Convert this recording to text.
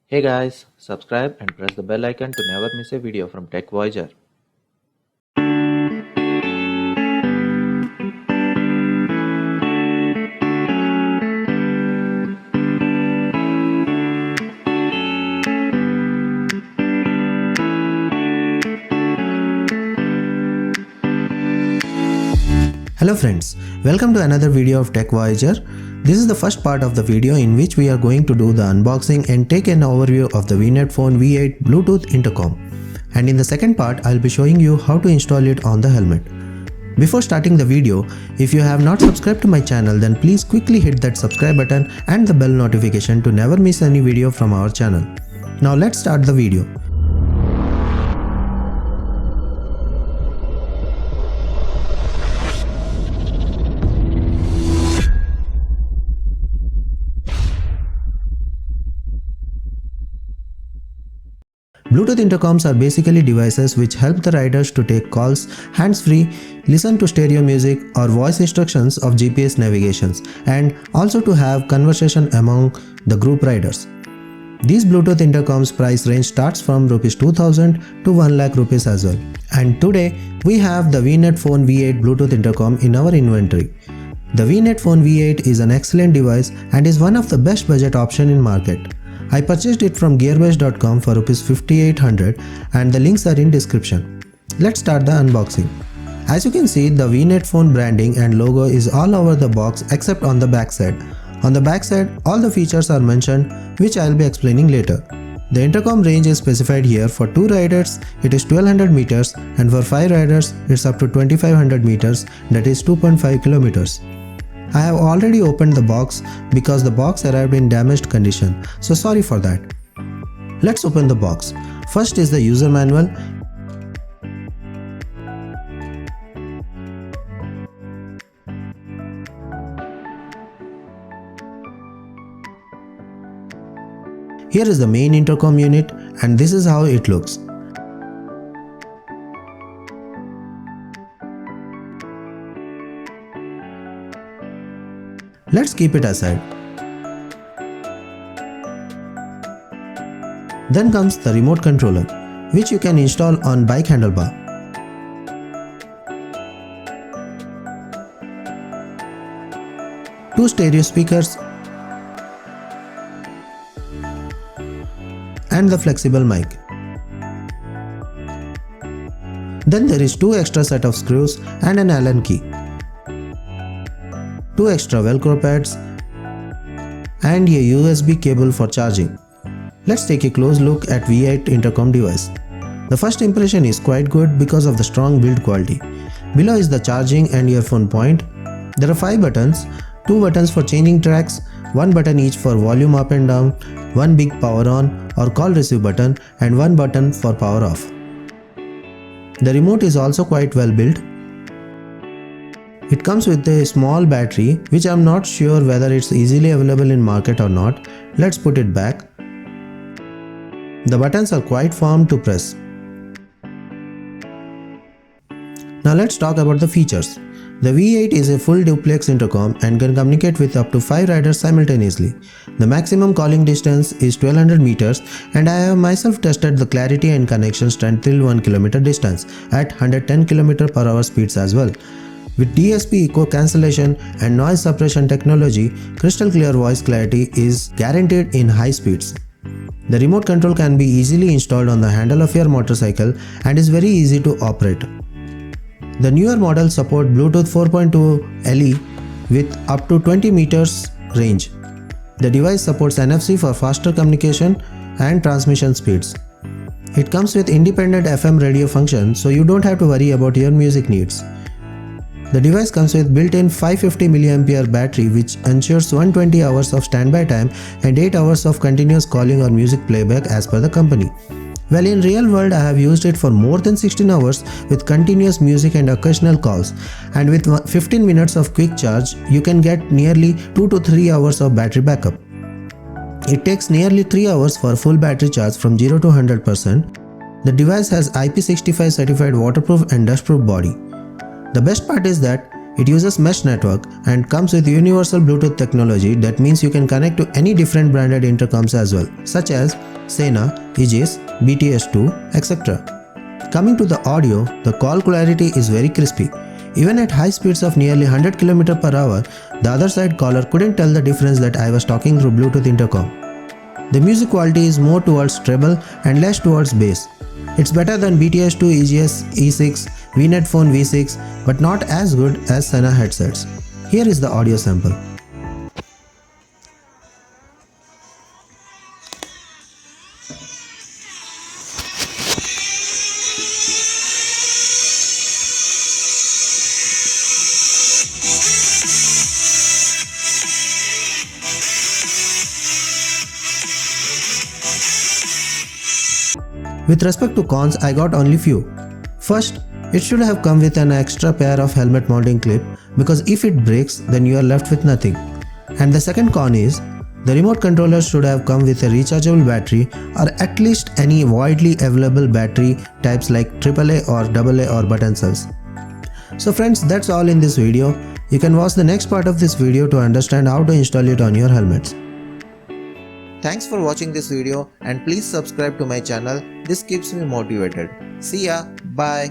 Hey guys, subscribe and press the bell icon to never miss a video from Tech Voyager. Hello friends, welcome to another video of Tech Voyager. This is the first part of the video in which we are going to do the unboxing and take an overview of the Vnetphone V8 Bluetooth intercom. And in the second part, I'll be showing you how to install it on the helmet. Before starting the video, if you have not subscribed to my channel, then please quickly hit that subscribe button and the bell notification to never miss any video from our channel. Now let's start the video. Bluetooth intercoms are basically devices which help the riders to take calls hands-free, listen to stereo music or voice instructions of GPS navigations, and also to have conversation among the group riders. These Bluetooth intercoms price range starts from Rs 2000 to 1 lakh rupees as well. And today we have the Vnetphone V8 Bluetooth intercom in our inventory. The Vnetphone V8 is an excellent device and is one of the best budget option in market. I purchased it from gearbest.com for Rs 5800 and the links are in description. Let's start the unboxing. As you can see, the Vnetphone branding and logo is all over the box except on the back side. On the back side, all the features are mentioned, which I'll be explaining later. The intercom range is specified here. For 2 riders it is 1200 meters and for 5 riders it's up to 2500 meters, that is 2.5 kilometers. I have already opened the box because the box arrived in damaged condition, so sorry for that. Let's open the box. First is the user manual. Here is the main intercom unit and this is how it looks. Let's keep it aside. Then comes the remote controller, which you can install on bike handlebar. Two stereo speakers and the flexible mic. Then there is 2 extra set of screws and an Allen key. 2 extra velcro pads and a USB cable for charging. Let's take a close look at V8 intercom device. The first impression is quite good because of the strong build quality. Below is the charging and earphone point. There are 5 buttons, 2 buttons for changing tracks, 1 button each for volume up and down, 1 big power on or call receive button and 1 button for power off. The remote is also quite well built. It comes with a small battery, which I am not sure whether it's easily available in market or not. Let's put it back. The buttons are quite firm to press. Now let's talk about the features. The V8 is a full duplex intercom and can communicate with up to 5 riders simultaneously. The maximum calling distance is 1200 meters and I have myself tested the clarity and connection strength till 1 km distance at 110 km/h speeds as well. With DSP echo cancellation and noise suppression technology, crystal clear voice clarity is guaranteed in high speeds. The remote control can be easily installed on the handle of your motorcycle and is very easy to operate. The newer models support Bluetooth 4.2 LE with up to 20 meters range. The device supports NFC for faster communication and transmission speeds. It comes with independent FM radio function, so you don't have to worry about your music needs. The device comes with built-in 550 mAh battery, which ensures 120 hours of standby time and 8 hours of continuous calling or music playback as per the company. Well, in real world I have used it for more than 16 hours with continuous music and occasional calls, and with 15 minutes of quick charge you can get nearly 2 to 3 hours of battery backup. It takes nearly 3 hours for full battery charge from 0 to 100%. The device has IP65 certified waterproof and dustproof body. The best part is that it uses mesh network and comes with universal Bluetooth technology. That means you can connect to any different branded intercoms as well, such as Sena, Aegis, BTS2, etc. Coming to the audio, the call clarity is very crispy. Even at high speeds of nearly 100 km per hour, the other side caller couldn't tell the difference that I was talking through Bluetooth intercom. The music quality is more towards treble and less towards bass. It's better than BTS2 Aegis E6, Vnetphone V8, but not as good as Sena headsets. Here is the audio sample. With respect to cons, I got only few. First, it should have come with an extra pair of helmet mounting clip because if it breaks, then you are left with nothing. And the second con is, the remote controller should have come with a rechargeable battery or at least any widely available battery types like AAA or AA or button cells. So friends, that's all in this video. You can watch the next part of this video to understand how to install it on your helmets. Thanks for watching this video and please subscribe to my channel. This keeps me motivated. See ya. Bye.